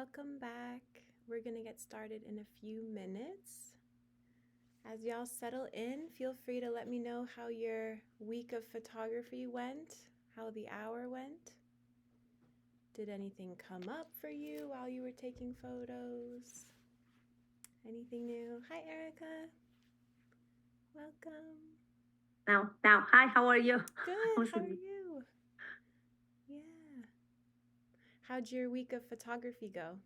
welcome back. We're going to get started in a few minutes. As y'all settle in, feel free to let me know how your week of photography went, how the hour went. Did anything come up for you while you were taking photos? Anything new? Hi, Erica. Welcome. Now, hi, how are you? Good, how are you? Yeah. How'd your week of photography go?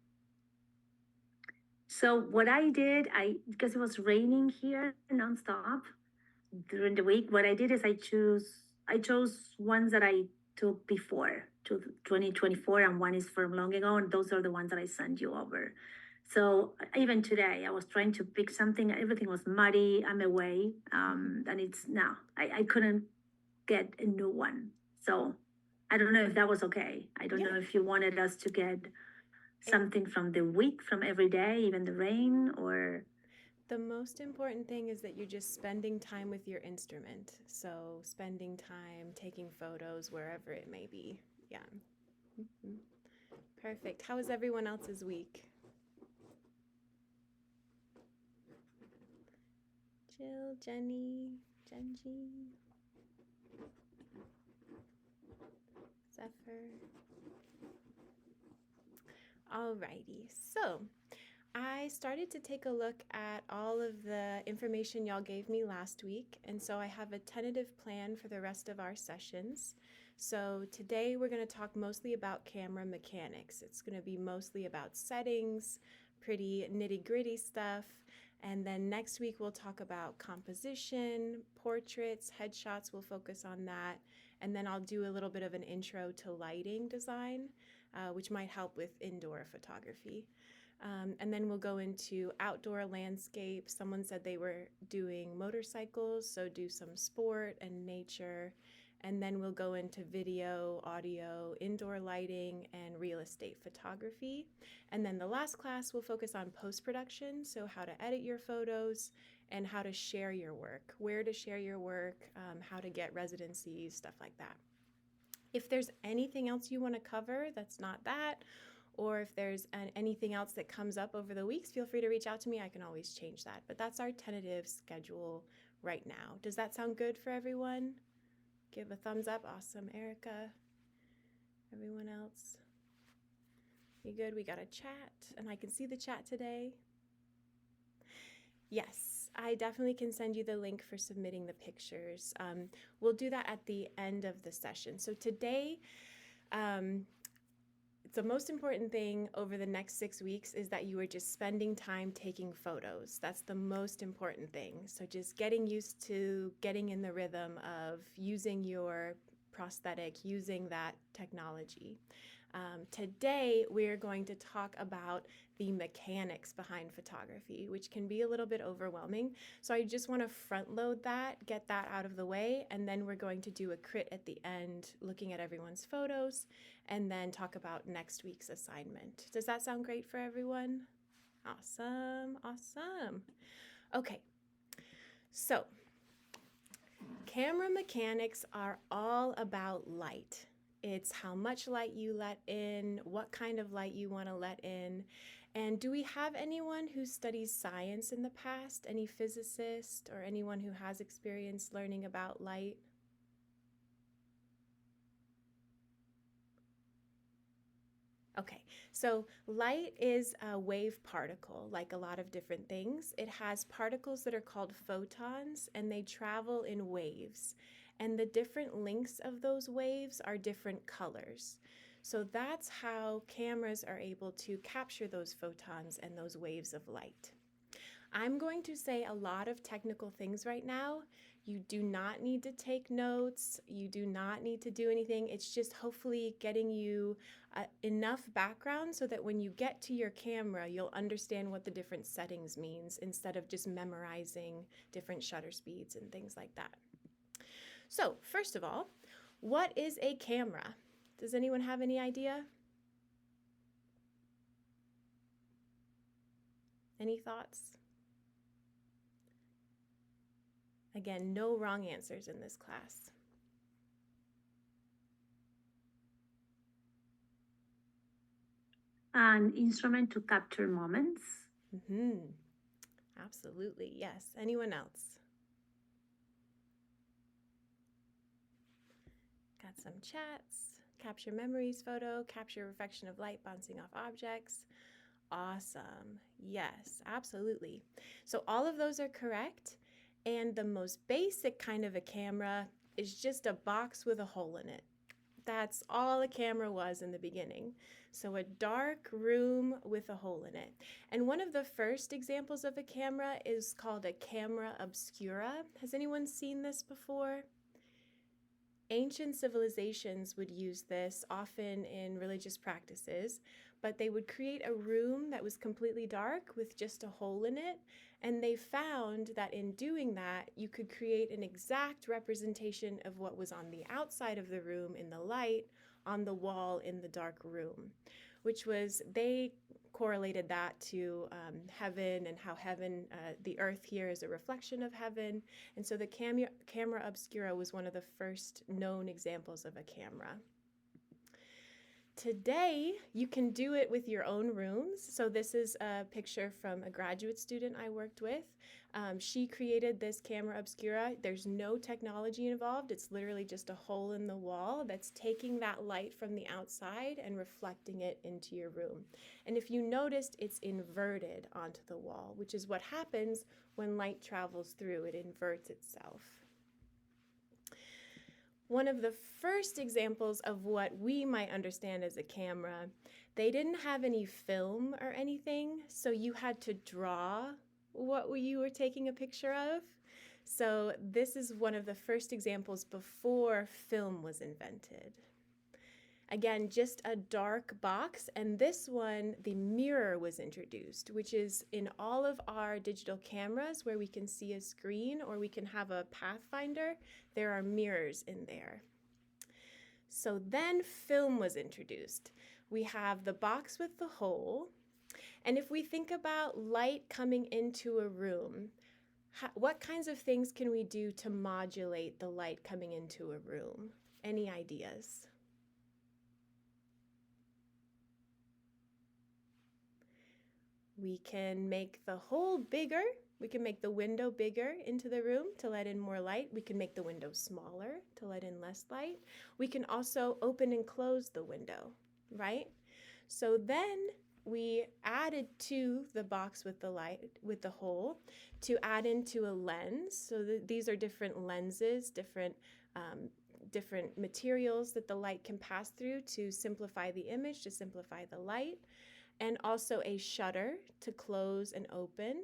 So what I did, because it was raining here nonstop during the week, what I did is I chose ones that I took before to 2024, and one is from long ago, and those are the ones that I sent you over. So even today, I was trying to pick something. Everything was muddy. I'm away, and it's now I couldn't get a new one. So I don't know if that was okay. I don't know if you wanted us to get something from the week, from every day, even the rain, or The most important thing is that you're just spending time with your instrument. So, spending time taking photos wherever it may be. Yeah. Mhm. Perfect. How was everyone else's week? Jill, Jenny, Genji, Zephyr. Alrighty. So, I started to take a look at all of the information y'all gave me last week, and so I have a tentative plan for the rest of our sessions. So today we're going to talk mostly about camera mechanics. It's going to be mostly about settings, pretty nitty-gritty stuff, and then next week we'll talk about composition, portraits, headshots, we'll focus on that, and then I'll do a little bit of an intro to lighting design, which might help with indoor photography. And then we'll go into outdoor landscape. Someone said they were doing motorcycles, so do some sport and nature. And then we'll go into video, audio, indoor lighting, and real estate photography. And then the last class will focus on post-production, so how to edit your photos and how to share your work, where to share your work, how to get residencies, stuff like that. If there's anything else you want to cover that's not that, or if there's anything else that comes up over the weeks, feel free to reach out to me. I can always change that. But that's our tentative schedule right now. Does that sound good for everyone? Give a thumbs up. Awesome. Erica. Everyone else? You good? We got a chat, and I can see the chat today. Yes, I definitely can send you the link for submitting the pictures. We'll do that at the end of the session. So today, the most important thing over the next 6 weeks is that you are just spending time taking photos. That's the most important thing. So just getting used to getting in the rhythm of using your prosthetic, using that technology. Today, we're going to talk about the mechanics behind photography, which can be a little bit overwhelming. So I just want to front load that, get that out of the way, and then we're going to do a crit at the end, looking at everyone's photos, and then talk about next week's assignment. Does that sound great for everyone? Awesome, awesome. Okay, so camera mechanics are all about light. It's how much light you let in, what kind of light you want to let in. And do we have anyone who studies science in the past? Any physicist or anyone who has experience learning about light? Okay, so light is a wave particle, like a lot of different things. It has particles that are called photons, and they travel in waves. And the different lengths of those waves are different colors. So that's how cameras are able to capture those photons and those waves of light. I'm going to say a lot of technical things right now. You do not need to take notes. You do not need to do anything. It's just hopefully getting you enough background so that when you get to your camera, you'll understand what the different settings means instead of just memorizing different shutter speeds and things like that. So first of all, what is a camera? Does anyone have any idea? Any thoughts? Again, no wrong answers in this class. An instrument to capture moments. Absolutely, yes. Anyone else? Got some chats. Capture memories photo, capture reflection of light bouncing off objects. Awesome. Yes, absolutely. So all of those are correct. And the most basic kind of a camera is just a box with a hole in it. That's all a camera was in the beginning. So a dark room with a hole in it. And one of the first examples of a camera is called a camera obscura. Has anyone seen this before? Ancient civilizations would use this often in religious practices, but they would create a room that was completely dark with just a hole in it. And they found that in doing that, you could create an exact representation of what was on the outside of the room in the light on the wall in the dark room, which was, they correlated that to heaven and how heaven, the earth here is a reflection of heaven. And so the camera obscura was one of the first known examples of a camera. Today, you can do it with your own rooms. So this is a picture from a graduate student I worked with. She created this camera obscura. There's no technology involved. It's literally just a hole in the wall that's taking that light from the outside and reflecting it into your room. And if you noticed, it's inverted onto the wall, which is what happens when light travels through. It inverts itself. One of the first examples of what we might understand as a camera, they didn't have any film or anything, so you had to draw what you were taking a picture of. So this is one of the first examples before film was invented. Again, just a dark box, and this one, the mirror was introduced, which is in all of our digital cameras where we can see a screen or we can have a pathfinder, there are mirrors in there. So then film was introduced. We have the box with the hole, and if we think about light coming into a room, what kinds of things can we do to modulate the light coming into a room? Any ideas? We can make the hole bigger. We can make the window bigger into the room to let in more light. We can make the window smaller to let in less light. We can also open and close the window, right? So then we added to the box with the light, with the hole, to add into a lens. So these are different lenses, different materials that the light can pass through to simplify the image, to simplify the light, and also a shutter to close and open,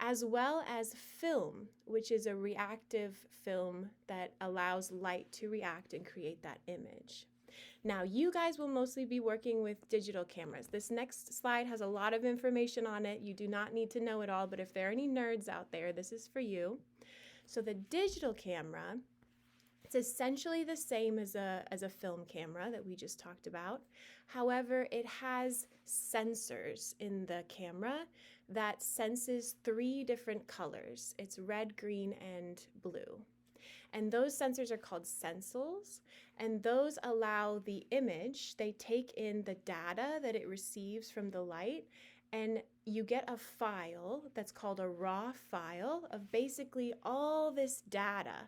as well as film, which is a reactive film that allows light to react and create that image. Now, you guys will mostly be working with digital cameras. This next slide has a lot of information on it. You do not need to know it all, but if there are any nerds out there, this is for you. So the digital camera, it's essentially the same as a film camera that we just talked about. However, it has sensors in the camera that senses 3 different colors. It's red, green, and blue. And those sensors are called sensors, and those allow the image, they take in the data that it receives from the light, and you get a file that's called a raw file of basically all this data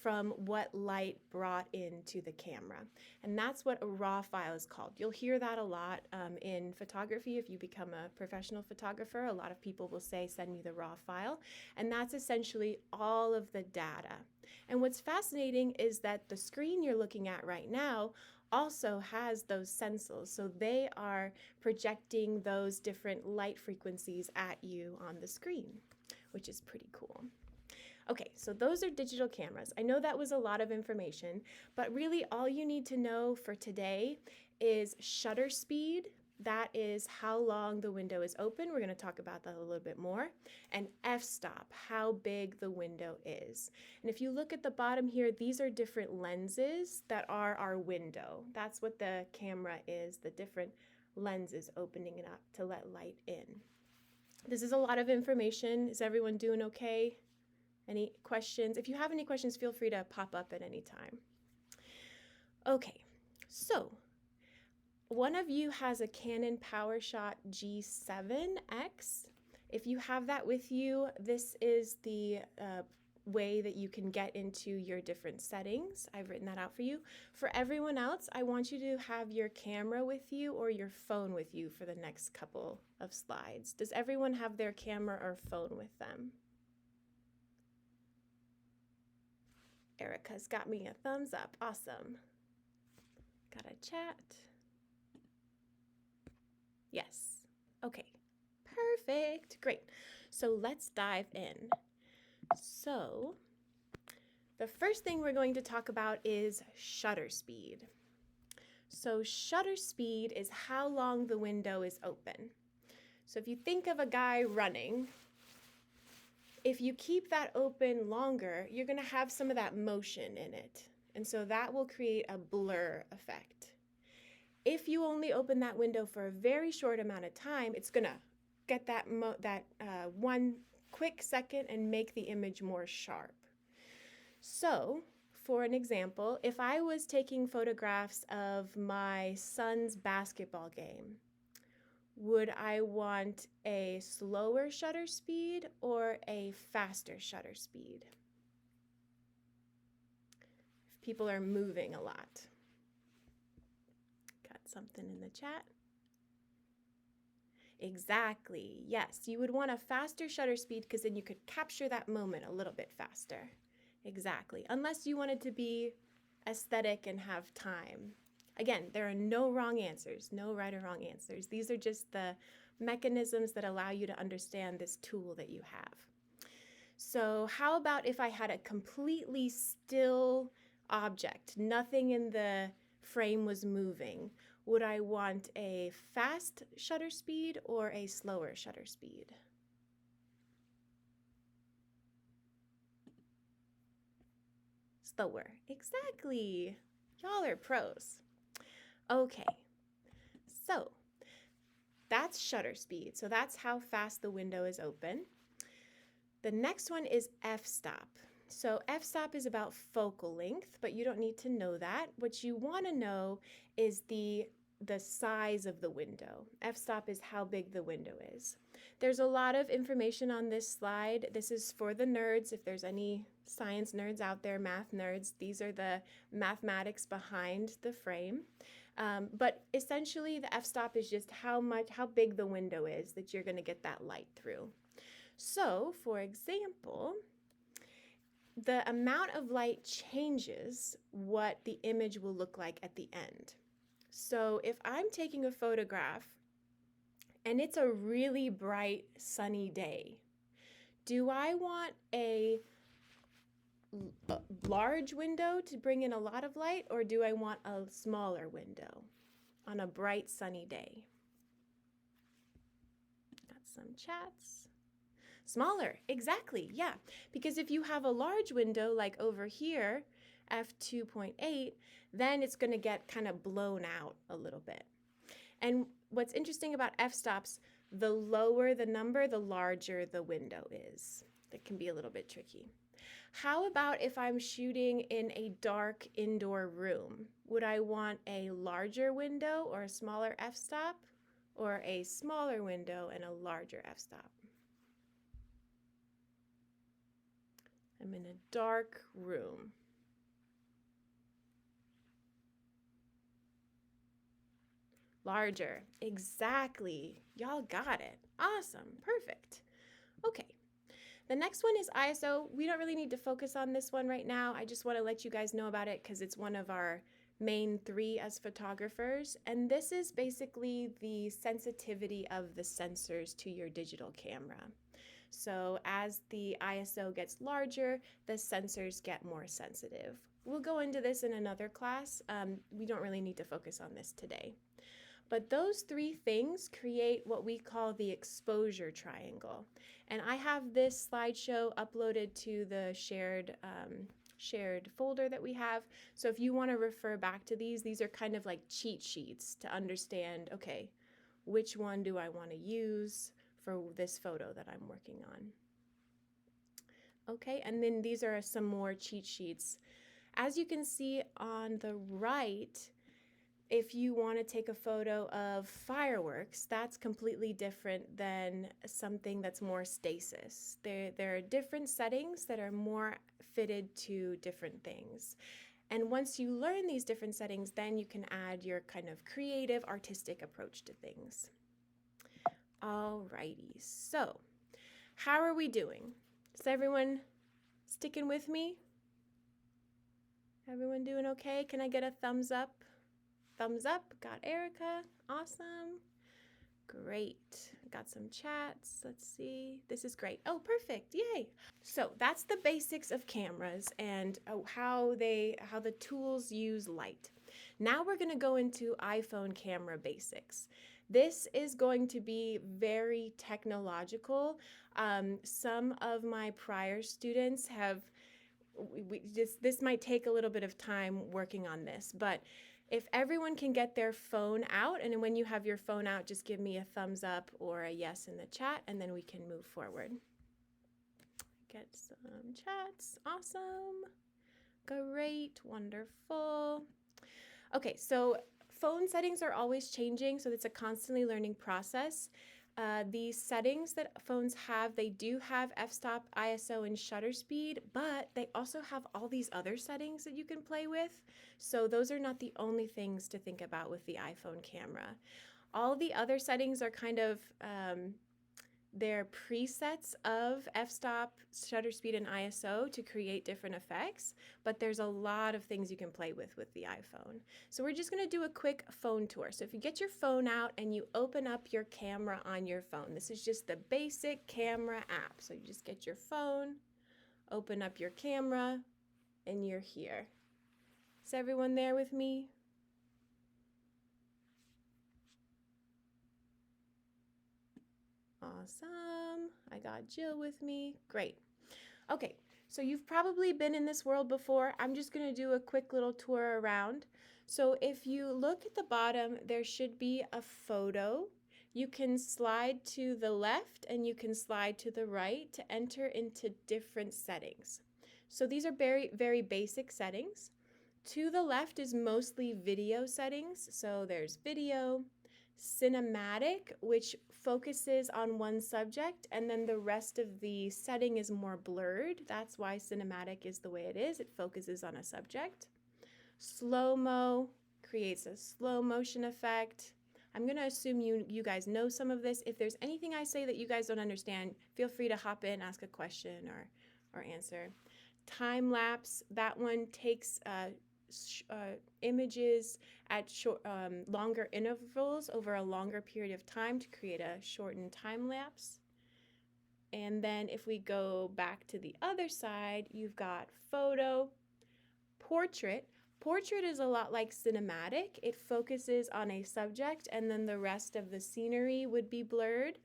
from what light brought into the camera. And that's what a raw file is called. You'll hear that a lot in photography. If you become a professional photographer, a lot of people will say, send me the raw file. And that's essentially all of the data. And what's fascinating is that the screen you're looking at right now also has those sensors. So they are projecting those different light frequencies at you on the screen, which is pretty cool. Okay, so those are digital cameras. I know that was a lot of information, but really all you need to know for today is shutter speed. That is how long the window is open. We're going to talk about that a little bit more. And f-stop, how big the window is. And if you look at the bottom here, these are different lenses that are our window. That's what the camera is, the different lenses opening it up to let light in. This is a lot of information. Is everyone doing okay? Any questions? If you have any questions, feel free to pop up at any time. Okay, so one of you has a Canon PowerShot G7X. If you have that with you, this is the way that you can get into your different settings. I've written that out for you. For everyone else, I want you to have your camera with you or your phone with you for the next couple of slides. Does everyone have their camera or phone with them? Erica's got me a thumbs up. Awesome. Got a chat. Yes. Okay. Perfect. Great. So let's dive in. So the first thing we're going to talk about is shutter speed. So shutter speed is how long the window is open. So if you think of a guy running, if you keep that open longer, you're going to have some of that motion in it. And so that will create a blur effect. If you only open that window for a very short amount of time, it's going to get that one quick second and make the image more sharp. So, for an example, if I was taking photographs of my son's basketball game, would I want a slower shutter speed or a faster shutter speed? If people are moving a lot. Got something in the chat. Exactly, yes. You would want a faster shutter speed because then you could capture that moment a little bit faster. Exactly, unless you wanted to be aesthetic and have time. Again, there are no wrong answers, no right or wrong answers. These are just the mechanisms that allow you to understand this tool that you have. So how about if I had a completely still object, nothing in the frame was moving? Would I want a fast shutter speed or a slower shutter speed? Slower, exactly. Y'all are pros. Okay, so that's shutter speed. So that's how fast the window is open. The next one is f-stop. So f-stop is about focal length, but you don't need to know that. What you want to know is the size of the window. F-stop is how big the window is. There's a lot of information on this slide. This is for the nerds. If there's any science nerds out there, math nerds, these are the mathematics behind the frame. But essentially the f-stop is just how big the window is that you're going to get that light through. So, for example, the amount of light changes what the image will look like at the end. So if I'm taking a photograph and it's a really bright sunny day, do I want a large window to bring in a lot of light, or do I want a smaller window on a bright sunny day? Got some chats. Smaller, exactly, yeah. Because if you have a large window like over here, f2.8, then it's going to get kind of blown out a little bit. And what's interesting about f-stops, the lower the number, the larger the window is. That can be a little bit tricky. How about if I'm shooting in a dark indoor room? Would I want a larger window or a smaller f-stop, or a smaller window and a larger f-stop? I'm in a dark room. Larger, exactly. Y'all got it. Awesome, perfect. Okay, the next one is ISO. We don't really need to focus on this one right now. I just want to let you guys know about it because it's one of our main 3 as photographers. And this is basically the sensitivity of the sensors to your digital camera. So as the ISO gets larger, the sensors get more sensitive. We'll go into this in another class. We don't really need to focus on this today. But those 3 things create what we call the exposure triangle. And I have this slideshow uploaded to the shared folder that we have. So if you want to refer back to these are kind of like cheat sheets to understand, okay, which one do I want to use for this photo that I'm working on. Okay, and then these are some more cheat sheets. As you can see on the right, If you want to take a photo of fireworks, that's completely different than something that's more stasis. There are different settings that are more fitted to different things. And once you learn these different settings, then you can add your kind of creative, artistic approach to things. Alrighty, so how are we doing? Is everyone sticking with me? Everyone doing okay? Can I get a thumbs up? Thumbs up. Got Erica. Awesome. Great. Got some chats. Let's see. This is great. Oh, perfect. Yay. So that's the basics of cameras and how the tools use light. Now we're going to go into iPhone camera basics. This is going to be very technological. Some of my prior students have this might take a little bit of time working on this, but if everyone can get their phone out, and when you have your phone out, just give me a thumbs up or a yes in the chat, and then we can move forward. Get some chats. Awesome. Great. Wonderful. Okay, so phone settings are always changing, so it's a constantly learning process. The settings that phones have, they do have f-stop, ISO, and shutter speed, but they also have all these other settings that you can play with. So those are not the only things to think about with the iPhone camera. All the other settings are kind of they're presets of f-stop, shutter speed, and ISO to create different effects, but there's a lot of things you can play with the iPhone. So we're just going to do a quick phone tour. So if you get your phone out and you open up your camera on your phone, this is just the basic camera app. So you just get your phone, open up your camera, and you're here. Is everyone there with me? Awesome. I got Jill with me. Great. Okay, so you've probably been in this world before. I'm just going to do a quick little tour around. So if you look at the bottom, there should be a photo. You can slide to the left and you can slide to the right to enter into different settings. So these are very, very basic settings. To the left is mostly video settings. So there's video, cinematic, which focuses on one subject, and then the rest of the setting is more blurred. That's why cinematic is the way it is. It focuses on a subject. Slow-mo creates a slow motion effect. I'm going to assume you guys know some of this. If there's anything I say that you guys don't understand, feel free to hop in, ask a question, or answer. Time lapse, that one takes images at longer intervals over a longer period of time to create a shortened time lapse. And then if we go back to the other side, you've got photo, portrait. Portrait is a lot like cinematic. It focuses on a subject and then the rest of the scenery would be blurred.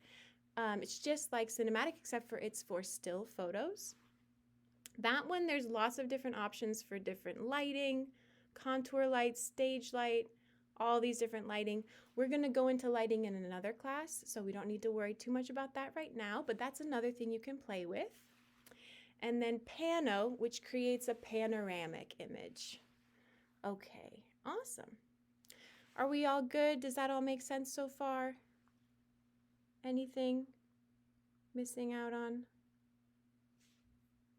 It's just like cinematic except for it's for still photos. That one, there's lots of different options for different lighting, contour light, stage light, all these different lighting. We're going to go into lighting in another class, so we don't need to worry too much about that right now, but that's another thing you can play with. And then pano, which creates a panoramic image. Okay, awesome. Are we all good? Does that all make sense so far? Anything missing out on?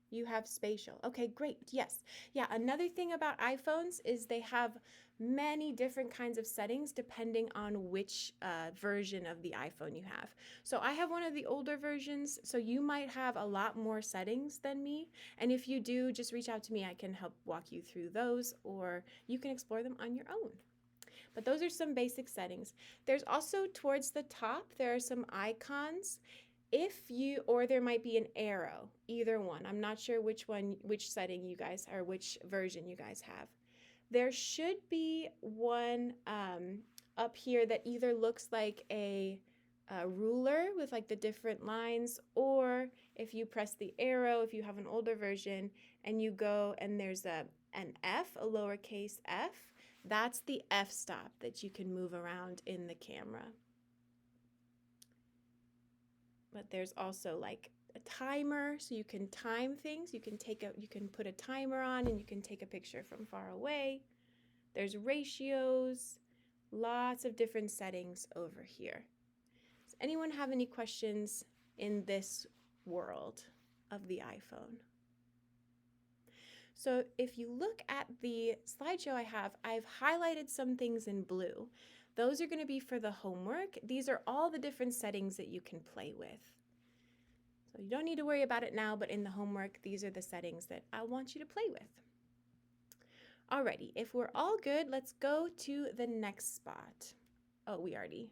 You have spatial. Okay, great. Yes. Yeah, another thing about iPhones is they have many different kinds of settings depending on which version of the iPhone you have. So I have one of the older versions, so you might have a lot more settings than me. And if you do, just reach out to me. I can help walk you through those, or you can explore them on your own. But those are some basic settings. There's also towards the top, there are some icons. Or there might be an arrow, either one. I'm not sure which setting you guys, or which version you guys have. There should be one up here that either looks like a ruler with like the different lines, or if you press the arrow, if you have an older version, and you go and there's an F, a lowercase f, that's the f-stop that you can move around in the camera. But there's also like a timer, so you can time things. You can put a timer on and you can take a picture from far away. There's ratios. Lots of different settings over here. Does anyone have any questions in this world of the iPhone? So if you look at the slideshow I've highlighted some things in blue. Those are going to be for the homework. These are all the different settings that you can play with. So you don't need to worry about it now, but in the homework, these are the settings that I want you to play with. Alrighty, if we're all good, let's go to the next spot. Oh, we already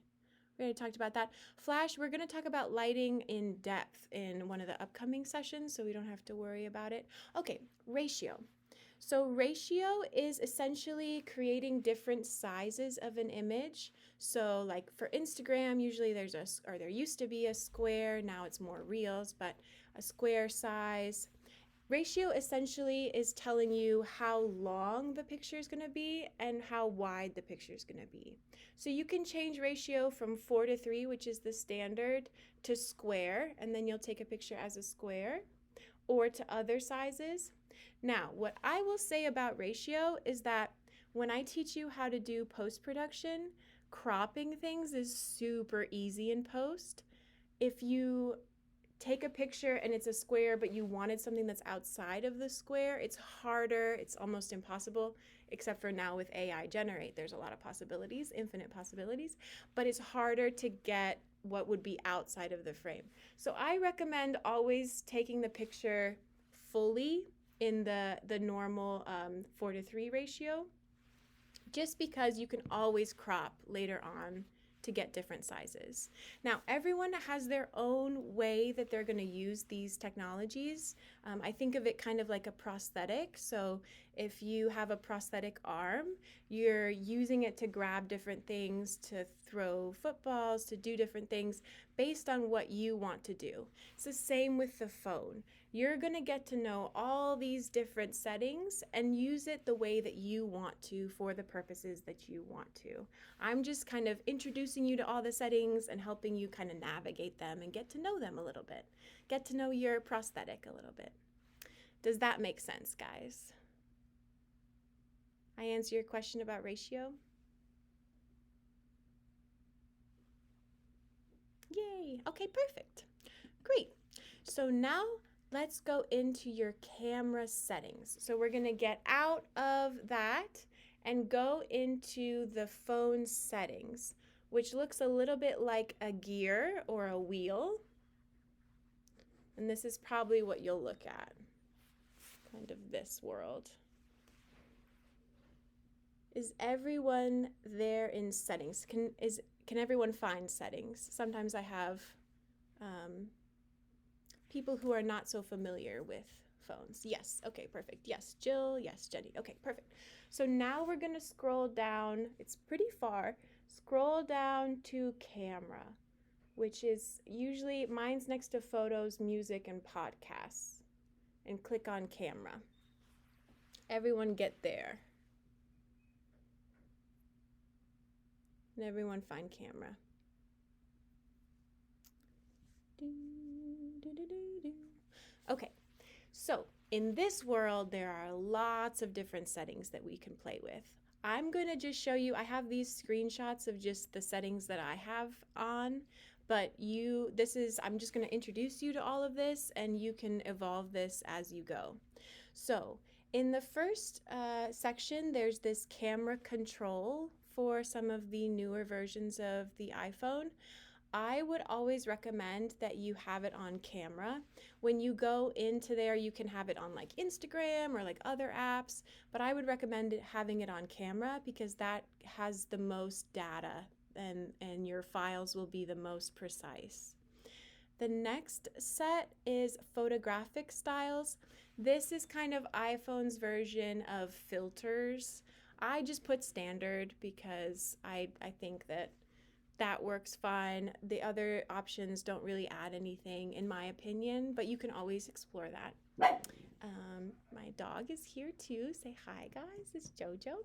talked about that. Flash, we're going to talk about lighting in depth in one of the upcoming sessions, so we don't have to worry about it. Okay, ratio. So ratio is essentially creating different sizes of an image. So like for Instagram, usually there used to be a square, now it's more reels, but a square size. Ratio essentially is telling you how long the picture is going to be and how wide the picture is going to be. So you can change ratio from 4:3, which is the standard, to square, and then you'll take a picture as a square, or to other sizes. Now, what I will say about ratio is that when I teach you how to do post-production, cropping things is super easy in post. If you take a picture and it's a square, but you wanted something that's outside of the square, it's harder, it's almost impossible, except for now with AI Generate. There's a lot of possibilities, infinite possibilities, but it's harder to get what would be outside of the frame. So I recommend always taking the picture fully in the normal 4:3 ratio, just because you can always crop later on to get different sizes. Now, everyone has their own way that they're going to use these technologies. I think of it kind of like a prosthetic. So if you have a prosthetic arm, you're using it to grab different things, to throw footballs, to do different things based on what you want to do. It's the same with the phone. You're going to get to know all these different settings and use it the way that you want to for the purposes that you want to. I'm just kind of introducing you to all the settings and helping you kind of navigate them and get to know them a little bit. Get to know your prosthetic a little bit. Does that make sense, guys? I answer your question about ratio? Yay! Okay, perfect. Great. So now let's go into your camera settings. So we're going to get out of that and go into the phone settings, which looks a little bit like a gear or a wheel. And this is probably what you'll look at, kind of this world. Is everyone there in settings? Can everyone find settings? Sometimes I have people who are not so familiar with phones. Yes, okay, perfect. Yes, Jill, yes, Jenny. Okay, perfect. So now we're gonna scroll down, it's pretty far, scroll down to camera, which is usually, mine's next to photos, music, and podcasts, and click on camera. Everyone get there. And everyone find camera. Okay, so in this world, there are lots of different settings that we can play with. I'm going to just show you, I have these screenshots of just the settings that I have on, but I'm just going to introduce you to all of this, and you can evolve this as you go. So in the first section, there's this camera control for some of the newer versions of the iPhone. I would always recommend that you have it on camera. When you go into there, you can have it on like Instagram or like other apps, but I would recommend having it on camera because that has the most data and your files will be the most precise. The next set is photographic styles. This is kind of iPhone's version of filters. I just put standard because I think that works fine. The other options don't really add anything in my opinion, but you can always explore that. My dog is here too. Say hi, guys. It's Jojo.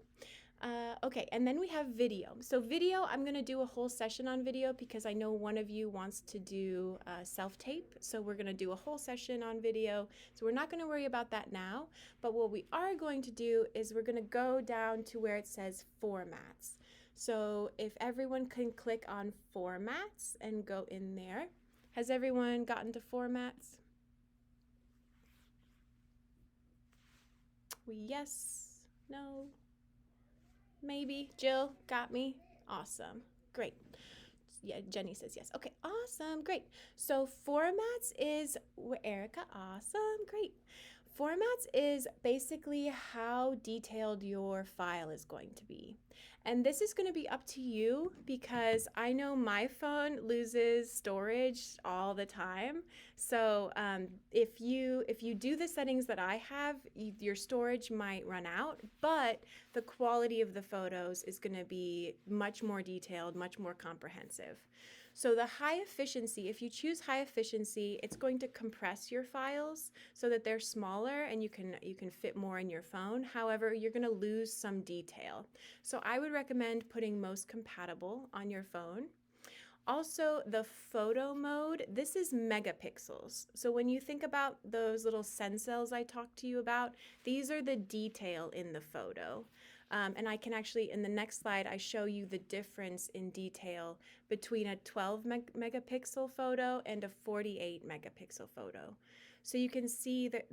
Okay, and then we have video. So video, I'm going to do a whole session on video because I know one of you wants to do self-tape. So we're going to do a whole session on video. So we're not going to worry about that now. But what we are going to do is we're going to go down to where it says formats. So if everyone can click on formats and go in there. Has everyone gotten to formats? Yes, no, maybe. Jill got me. Awesome. Great. Yeah, Jenny says yes. Okay, awesome. Great. So formats is Erica. Awesome. Great. Formats is basically how detailed your file is going to be. And this is going to be up to you because I know my phone loses storage all the time. So if you do the settings that I have, your storage might run out, but the quality of the photos is going to be much more detailed, much more comprehensive. So the high efficiency, if you choose high efficiency, it's going to compress your files so that they're smaller and you can fit more in your phone. However, you're going to lose some detail. So I would recommend putting most compatible on your phone. Also, the photo mode, this is megapixels. So when you think about those little send cells I talked to you about, these are the detail in the photo. And I can actually, in the next slide, I show you the difference in detail between a 12 megapixel photo and a 48 megapixel photo. So you can see that,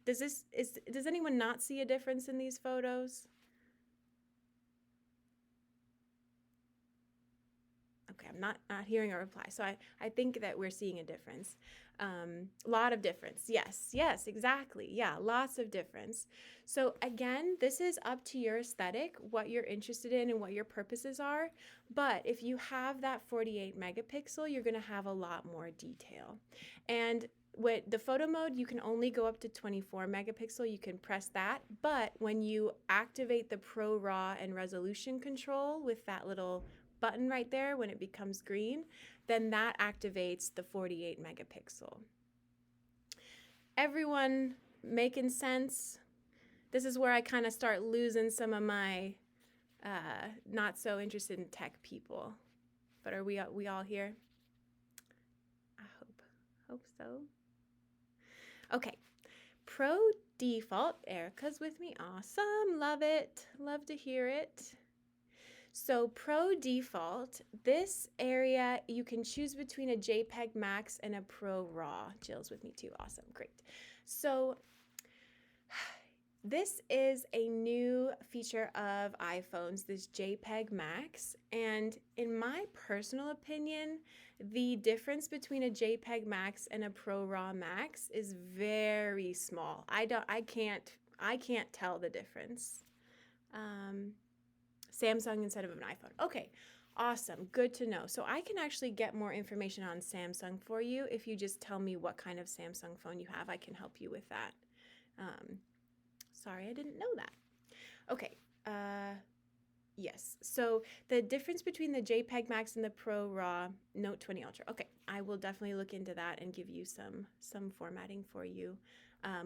does anyone not see a difference in these photos? Okay, I'm not hearing a reply. So I think that we're seeing a difference. Lot of difference. Yes, exactly. Yeah, lots of difference. So again, this is up to your aesthetic, what you're interested in and what your purposes are. But if you have that 48 megapixel, you're going to have a lot more detail. And with the photo mode, you can only go up to 24 megapixel. You can press that. But when you activate the Pro RAW and resolution control with that little button right there, when it becomes green, then that activates the 48 megapixel. Everyone making sense? This is where I kind of start losing some of my not so interested in tech people. But are we all here? I hope so. Okay. Pro default. Erica's with me. Awesome. Love it. Love to hear it. So Pro default, this area you can choose between a JPEG Max and a Pro RAW. Jill's with me too. Awesome. Great. So this is a new feature of iPhones, this JPEG Max. And in my personal opinion, the difference between a JPEG Max and a Pro RAW Max is very small. I can't tell the difference. Samsung instead of an iPhone. Okay, awesome. Good to know. So I can actually get more information on Samsung for you. If you just tell me what kind of Samsung phone you have, I can help you with that. Sorry, I didn't know that. Okay. Yes. So the difference between the JPEG Max and the Pro RAW Note 20 Ultra. Okay, I will definitely look into that and give you some formatting for you.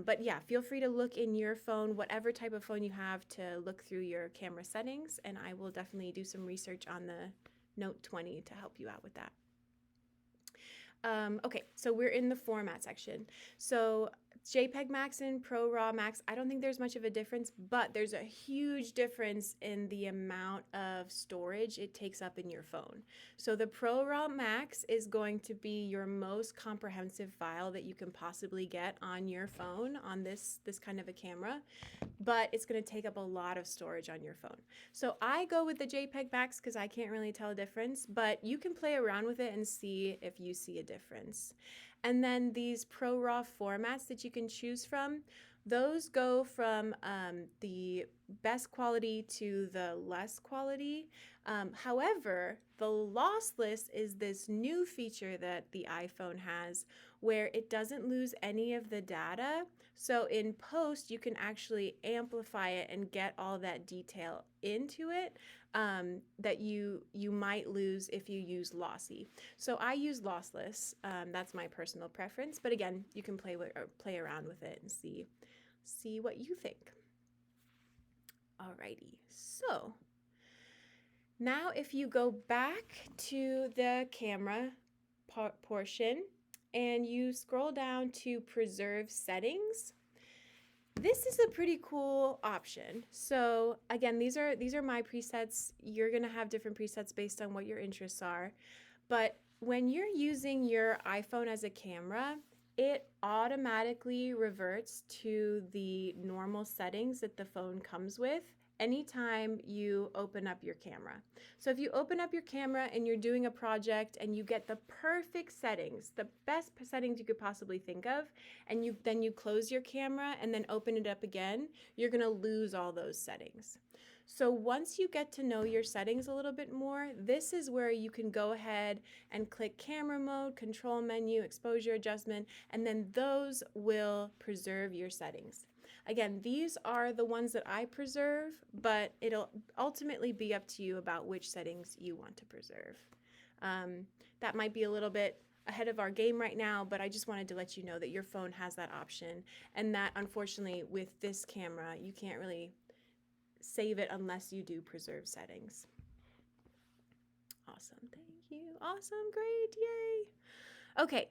But yeah, feel free to look in your phone, whatever type of phone you have, to look through your camera settings, and I will definitely do some research on the Note 20 to help you out with that. Okay, so we're in the format section. So JPEG Max and Pro RAW Max, I don't think there's much of a difference, but there's a huge difference in the amount of storage it takes up in your phone. So the Pro RAW Max is going to be your most comprehensive file that you can possibly get on your phone on this kind of a camera, but it's going to take up a lot of storage on your phone. So I go with the JPEG Max because I can't really tell a difference, but you can play around with it and see if you see a difference. And then these Pro RAW formats that you can choose from, those go from the best quality to the less quality. However, the lossless is this new feature that the iPhone has where it doesn't lose any of the data. So in post, you can actually amplify it and get all that detail into it that you might lose if you use lossy. So I use lossless. That's my personal preference. But again, you can play around with it and see what you think. Alrighty. So now if you go back to the camera portion and you scroll down to preserve settings, This is a pretty cool option. So again, these are my presets. You're gonna have different presets based on what your interests are. But when you're using your iPhone as a camera, it automatically reverts to the normal settings that the phone comes with anytime you open up your camera. So if you open up your camera and you're doing a project and you get the perfect settings, the best settings you could possibly think of, and then you close your camera and then open it up again, you're going to lose all those settings. So once you get to know your settings a little bit more, this is where you can go ahead and click camera mode, control menu, exposure adjustment, and then those will preserve your settings. Again, these are the ones that I preserve, but it'll ultimately be up to you about which settings you want to preserve. That might be a little bit ahead of our game right now, but I just wanted to let you know that your phone has that option, and that unfortunately with this camera, you can't really save it unless you do preserve settings. Awesome, thank you. Awesome, great, yay. Okay,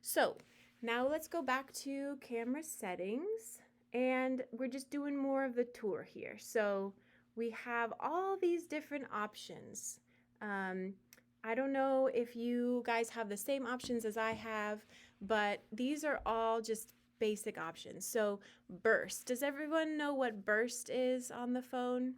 so now let's go back to camera settings, and we're just doing more of the tour here. So we have all these different options. I don't know if you guys have the same options as I have, but these are all just basic options. So burst, does everyone know what burst is on the phone?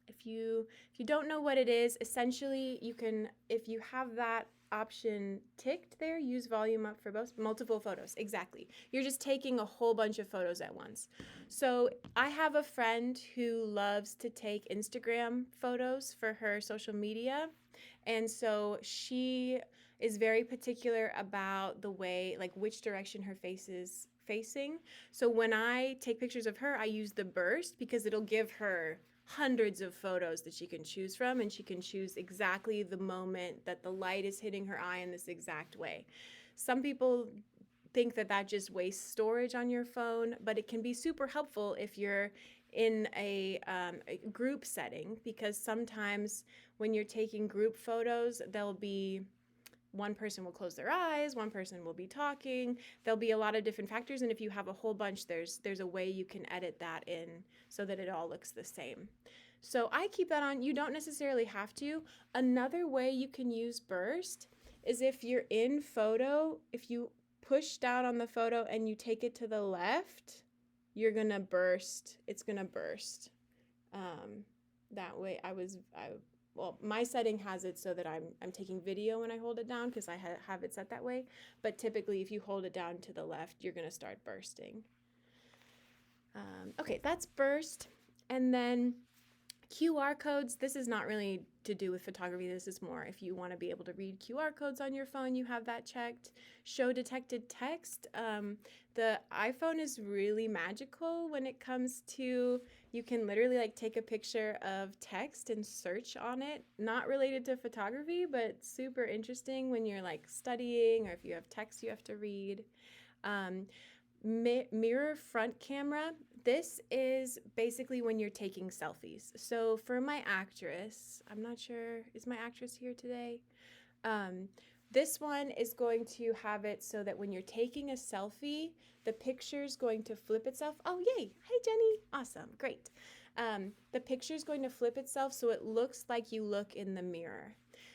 If you don't know what it is, essentially you can, if you have that option ticked there, use volume up for both multiple photos. Exactly. You're just taking a whole bunch of photos at once. So I have a friend who loves to take Instagram photos for her social media. And so she is very particular about the way, like which direction her face is facing. So when I take pictures of her, I use the burst because it'll give her hundreds of photos that she can choose from, and she can choose exactly the moment that the light is hitting her eye in this exact way. Some people think that that just wastes storage on your phone, but it can be super helpful if you're in a group setting, because sometimes when you're taking group photos, there'll be one person will close their eyes, one person will be talking. There'll be a lot of different factors, and if you have a whole bunch, there's a way you can edit that in so that it all looks the same. So I keep that on. You don't necessarily have to. Another way you can use burst is if you're in photo, if you push down on the photo and you take it to the left, you're gonna burst. It's gonna burst. That way well, my setting has it so that I'm taking video when I hold it down because I have it set that way. But typically, if you hold it down to the left, you're going to start bursting. Okay, that's burst. And then QR codes, this is not really to do with photography. This is more if you want to be able to read QR codes on your phone, you have that checked. Show detected text. The iPhone is really magical when it comes to, you can literally like take a picture of text and search on it. Not related to photography, but super interesting when you're like studying or if you have text you have to read. Mirror front camera. This is basically when you're taking selfies. So for my actress, I'm not sure, is my actress here today? This one is going to have it so that when you're taking a selfie, the picture's going to flip itself. Oh, yay. Hey, Jenny. Awesome. Great. The picture's going to flip itself so it looks like you look in the mirror.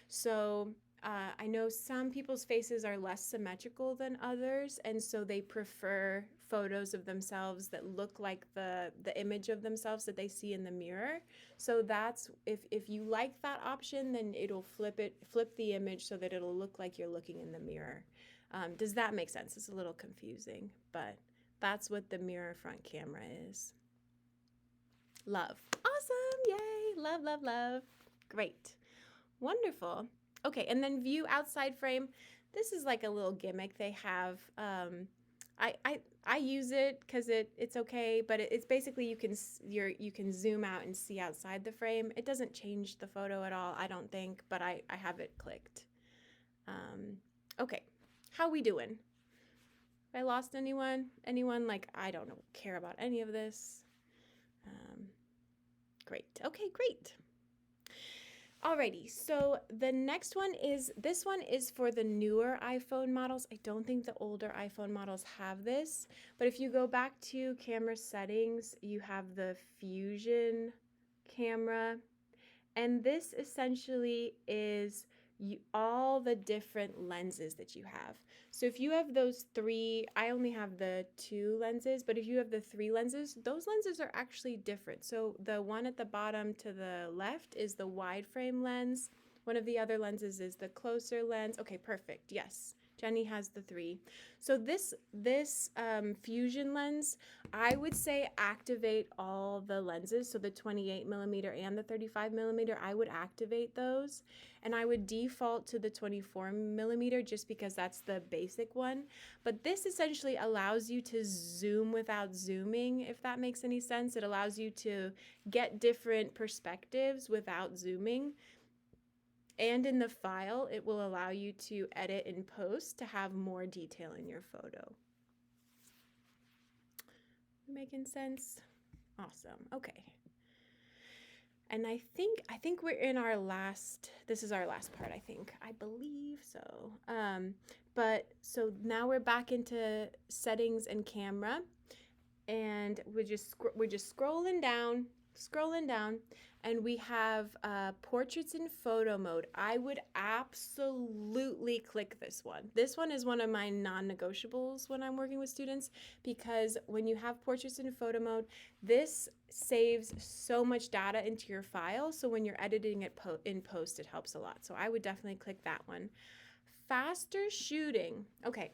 So I know some people's faces are less symmetrical than others, and so they prefer photos of themselves that look like the image of themselves that they see in the mirror. So that's, if you like that option, then it'll flip the image so that it'll look like you're looking in the mirror. Does that make sense? It's a little confusing, but that's what the mirror front camera is. Love. Awesome. Yay. Love, love, love. Great. Wonderful. Okay, and then view outside frame. This is like a little gimmick they have. I use it because it's okay, but it's basically you can zoom out and see outside the frame. It doesn't change the photo at all, I don't think, but I have it clicked. Okay, how we doing? Have I lost anyone? Anyone like I don't care about any of this? Great. Okay, great. Alrighty, so the next one is, this one is for the newer iPhone models. I don't think the older iPhone models have this, but if you go back to camera settings, you have the Fusion camera, and this essentially is all the different lenses that you have. So if you have those three, I only have the two lenses, but if you have the three lenses, those lenses are actually different. So the one at the bottom to the left is the wide frame lens. One of the other lenses is the closer lens. Okay, perfect. Yes. Jenny has the three. So this Fusion lens, I would say activate all the lenses. So the 28 millimeter and the 35 millimeter, I would activate those. And I would default to the 24 millimeter just because that's the basic one. But this essentially allows you to zoom without zooming, if that makes any sense. It allows you to get different perspectives without zooming. And in the file, it will allow you to edit in post to have more detail in your photo. Making sense? Awesome. Okay. And I think we're in our last, this is our last part, I think. I believe so. But so now we're back into settings and camera, and we're just scrolling down, and we have portraits in photo mode. I would absolutely click this one. This one is one of my non-negotiables when I'm working with students, because when you have portraits in photo mode, this saves so much data into your file. So when you're editing it in post, it helps a lot. So I would definitely click that one. Faster shooting. Okay.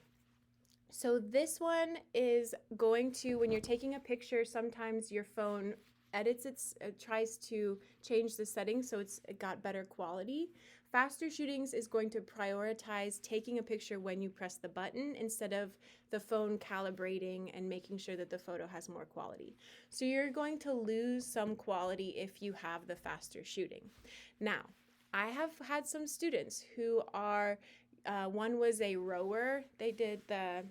So this one is going to, when you're taking a picture, sometimes your phone edits tries to change the settings so it got better quality. Faster shootings is going to prioritize taking a picture when you press the button instead of the phone calibrating and making sure that the photo has more quality. So you're going to lose some quality if you have the faster shooting. Now, I have had some students who are, one was a rower. They did the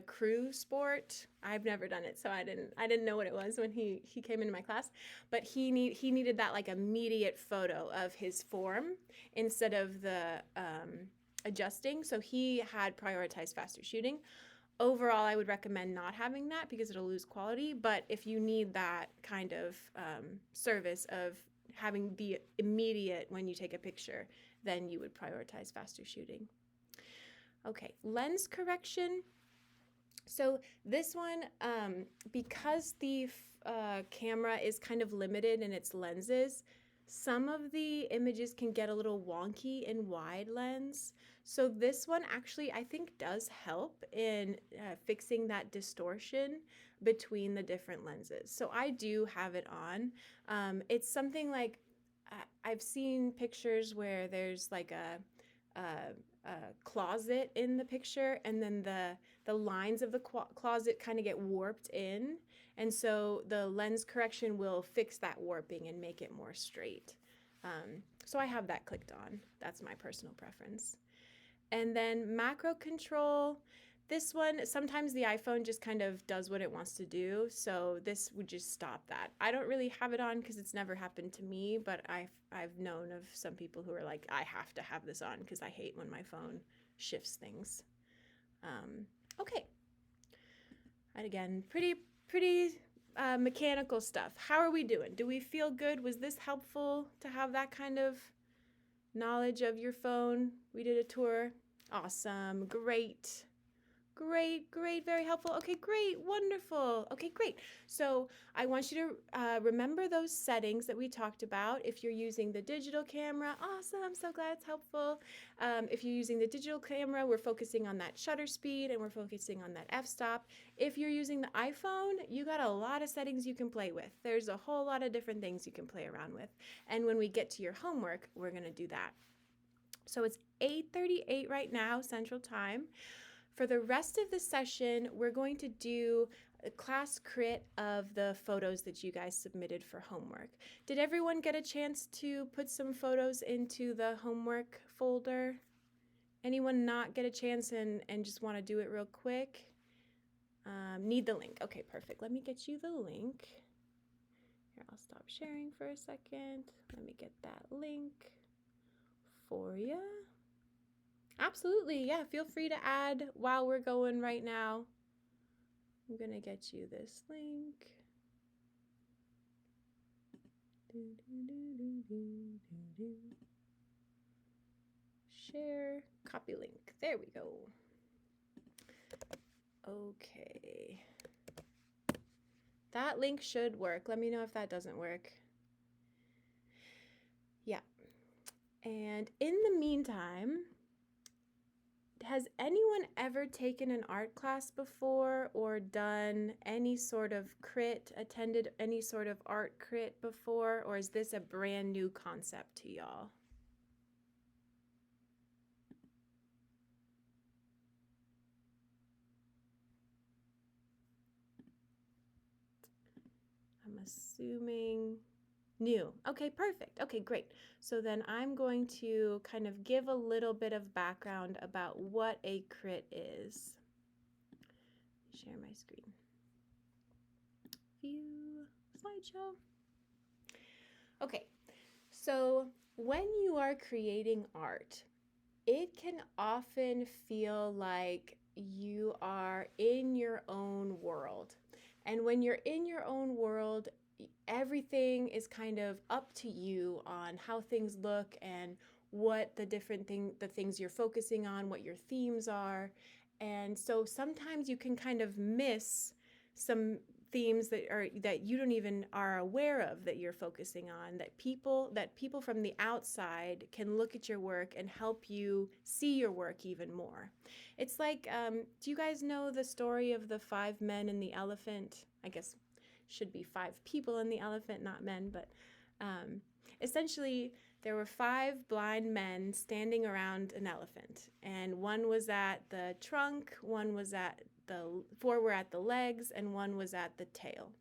crew sport. I've never done it, so I didn't know what it was when he came into my class. But he needed that like immediate photo of his form instead of the adjusting. So he had prioritized faster shooting. Overall, I would recommend not having that because it'll lose quality. But if you need that kind of service of having the immediate when you take a picture, then you would prioritize faster shooting. Okay, lens correction. So this one, because the camera is kind of limited in its lenses, some of the images can get a little wonky in wide lens. So this one actually, I think, does help in fixing that distortion between the different lenses. So I do have it on. It's something like, I've seen pictures where there's like a closet in the picture, and then the lines of the closet kind of get warped in, and so the lens correction will fix that warping and make it more straight. So I have that clicked on. That's my personal preference. And then macro control. This one, sometimes the iPhone just kind of does what it wants to do, so this would just stop that. I don't really have it on because it's never happened to me, but I've known of some people who are like, I have to have this on because I hate when my phone shifts things. Okay. And again, pretty mechanical stuff. How are we doing? Do we feel good? Was this helpful to have that kind of knowledge of your phone? We did a tour. Awesome. Great. Very helpful. Okay, great, wonderful. Okay, great. So I want you to remember those settings that we talked about. If you're using the digital camera, awesome, I'm so glad it's helpful. If you're using the digital camera, we're focusing on that shutter speed and we're focusing on that f-stop. If you're using the iPhone, you got a lot of settings you can play with. There's a whole lot of different things you can play around with. And when we get to your homework, we're gonna do that. So it's 8:38 right now, Central Time. For the rest of the session, we're going to do a class crit of the photos that you guys submitted for homework. Did everyone get a chance to put some photos into the homework folder? Anyone not get a chance and just want to do it real quick? Need the link. Okay, perfect. Let me get you the link. Here, I'll stop sharing for a second. Let me get that link. for you. Absolutely, yeah, feel free to add while we're going right now. I'm gonna get you this link. Share, copy link. There we go. Okay. That link should work. Let me know if that doesn't work. Yeah. And in the meantime, has anyone ever taken an art class before or done any sort of crit, attended any sort of art crit before, or is this a brand new concept to y'all? I'm assuming new. Okay, perfect. Okay, great. So then I'm going to kind of give a little bit of background about what a crit is. Share my screen. View slideshow. Okay, so when you are creating art, it can often feel like you are in your own world. And when you're in your own world, everything is kind of up to you on how things look and what the things you're focusing on, what your themes are. And so sometimes you can kind of miss some themes that you don't even are aware of that you're focusing on, that people from the outside can look at your work and help you see your work even more. It's like, do you guys know the story of the 5 men and the elephant? I guess should be 5 people in the elephant, not men, but essentially there were 5 blind men standing around an elephant, and one was at the trunk, 4 were at the legs, and 1 was at the tail.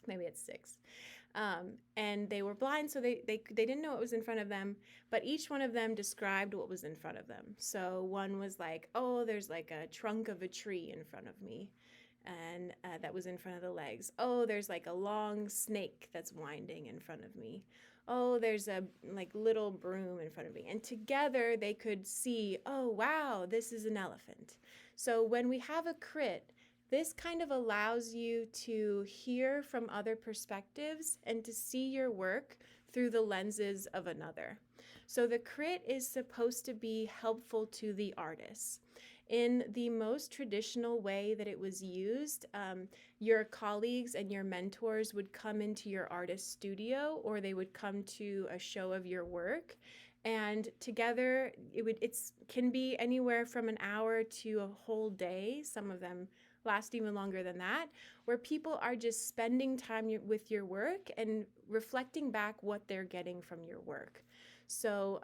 Maybe it's 6. And they were blind, so they didn't know what was in front of them, but each one of them described what was in front of them. So one was like, oh, there's like a trunk of a tree in front of me, and that was in front of the legs. Oh, there's like a long snake that's winding in front of me. Oh, there's a like little broom in front of me. And together they could see, oh, wow, this is an elephant. So when we have a crit, this kind of allows you to hear from other perspectives and to see your work through the lenses of another. So the crit is supposed to be helpful to the artist. In the most traditional way that it was used, your colleagues and your mentors would come into your artist studio, or they would come to a show of your work, and together it can be anywhere from an hour to a whole day. Some of them last even longer than that, where people are just spending time with your work and reflecting back what they're getting from your work. So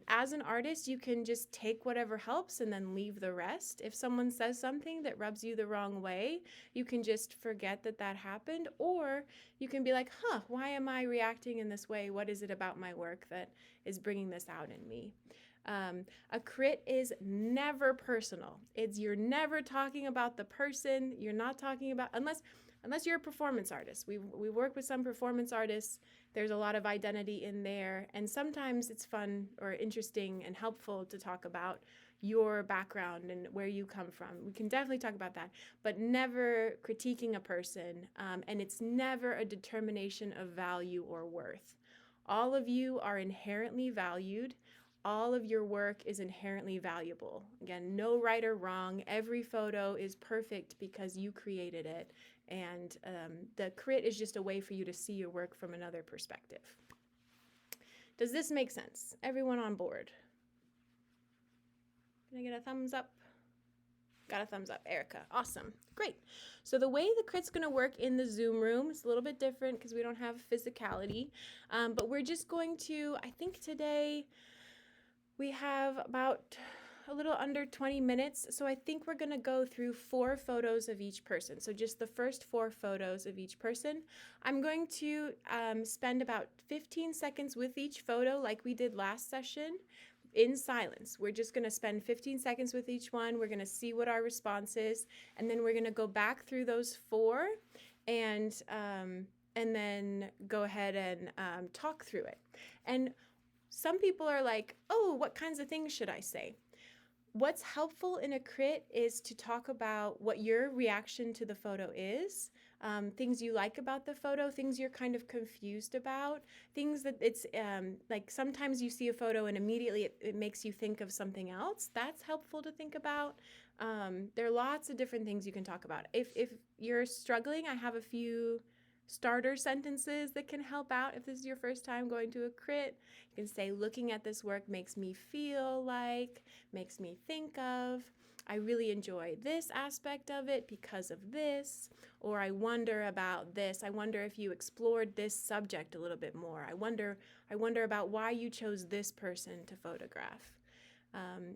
as an artist, you can just take whatever helps and then leave the rest. If someone says something that rubs you the wrong way, you can just forget that that happened, or you can be like, why am I reacting in this way? What is it about my work that is bringing this out in me? A crit is never personal. You're never talking about the person. You're not talking about, unless you're a performance artist. We work with some performance artists. There's a lot of identity in there, and sometimes it's fun or interesting and helpful to talk about your background and where you come from. We can definitely talk about that, but never critiquing a person, and it's never a determination of value or worth. All of you are inherently valued. All of your work is inherently valuable. Again, no right or wrong. Every photo is perfect because you created it. And the crit is just a way for you to see your work from another perspective. Does this make sense? Everyone on board? Can I get a thumbs up? Got a thumbs up, Erica. Awesome. Great. So the way the crit's going to work in the Zoom room is a little bit different because we don't have physicality. But we're just going to, I think today we have about a little under 20 minutes. So I think we're going to go through 4 photos of each person. So just the first 4 photos of each person. I'm going to spend about 15 seconds with each photo like we did last session in silence. We're just going to spend 15 seconds with each one. We're going to see what our response is. And then we're going to go back through those 4 and then go ahead and talk through it. And some people are like, oh, what kinds of things should I say? What's helpful in a crit is to talk about what your reaction to the photo is, things you like about the photo, things you're kind of confused about, things that it's like sometimes you see a photo and immediately it makes you think of something else. That's helpful to think about. There are lots of different things you can talk about. If you're struggling, I have a few starter sentences that can help out if this is your first time going to a crit. You can say, looking at this work makes me feel like, makes me think of. I really enjoy this aspect of it because of this, or I wonder about this. I wonder if you explored this subject a little bit more. I wonder about why you chose this person to photograph.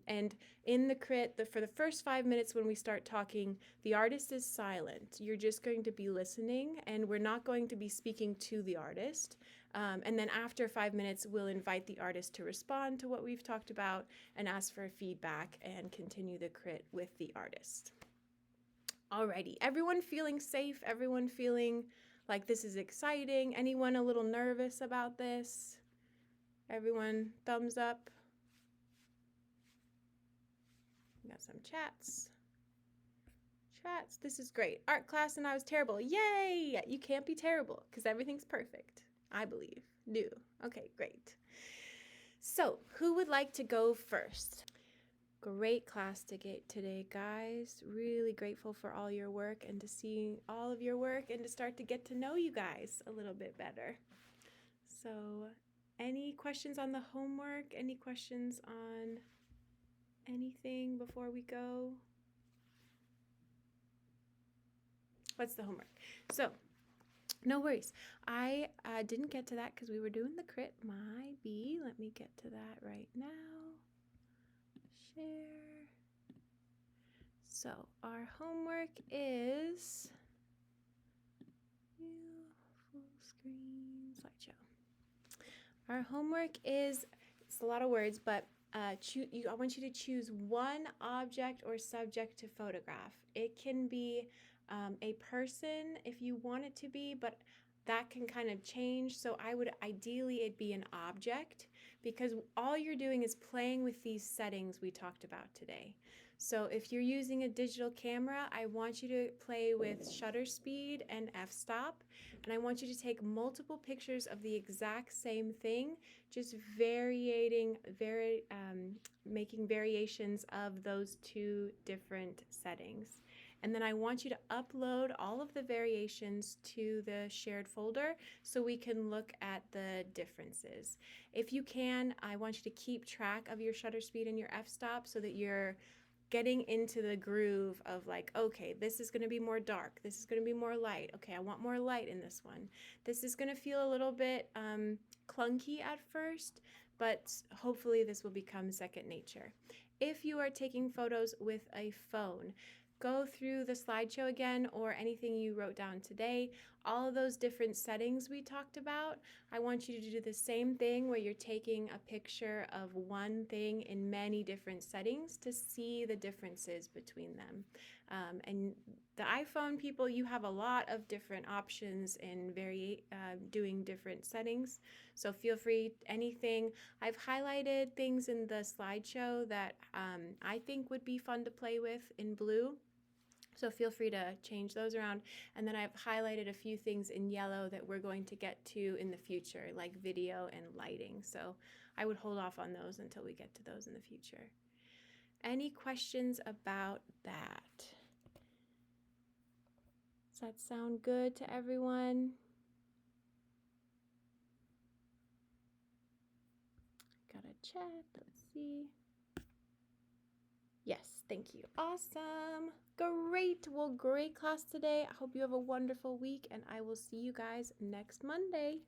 And in the crit, for the first 5 minutes when we start talking, the artist is silent. You're just going to be listening, and we're not going to be speaking to the artist. And then after 5 minutes, we'll invite the artist to respond to what we've talked about and ask for feedback and continue the crit with the artist. Alrighty, everyone feeling safe? Everyone feeling like this is exciting? Anyone a little nervous about this? Everyone, thumbs up. Got some chats. This is great. Art class and I was terrible. Yay! You can't be terrible because everything's perfect, I believe. New. Okay, great. So, who would like to go first? Great class to get today, guys. Really grateful for all your work and to see all of your work and to start to get to know you guys a little bit better. So, any questions on the homework? Any questions on anything before we go? What's the homework? So, no worries. I didn't get to that because we were doing the crit. My B. Let me get to that right now. Share. So, our homework is full screen slideshow. Our homework is, it's a lot of words, but I want you to choose one object or subject to photograph. It can be a person if you want it to be, but that can kind of change. So ideally it'd be an object because all you're doing is playing with these settings we talked about today. So if you're using a digital camera, I want you to play with shutter speed and f-stop, and I want you to take multiple pictures of the exact same thing, just making variations of those two different settings. And then I want you to upload all of the variations to the shared folder so we can look at the differences. If you can, I want you to keep track of your shutter speed and your f-stop so that you're getting into the groove of like, okay, this is going to be more dark. This is going to be more light. Okay, I want more light in this one. This is going to feel a little bit clunky at first, but hopefully this will become second nature. If you are taking photos with a phone, go through the slideshow again or anything you wrote down today, all of those different settings we talked about. I want you to do the same thing where you're taking a picture of one thing in many different settings to see the differences between them. And the iPhone people, you have a lot of different options in doing different settings. So feel free, anything. I've highlighted things in the slideshow that I think would be fun to play with in blue. So feel free to change those around. And then I've highlighted a few things in yellow that we're going to get to in the future, like video and lighting. So I would hold off on those until we get to those in the future. Any questions about that? Does that sound good to everyone? Got a chat, let's see. Yes, thank you. Awesome. Great. Well, great class today. I hope you have a wonderful week, and I will see you guys next Monday.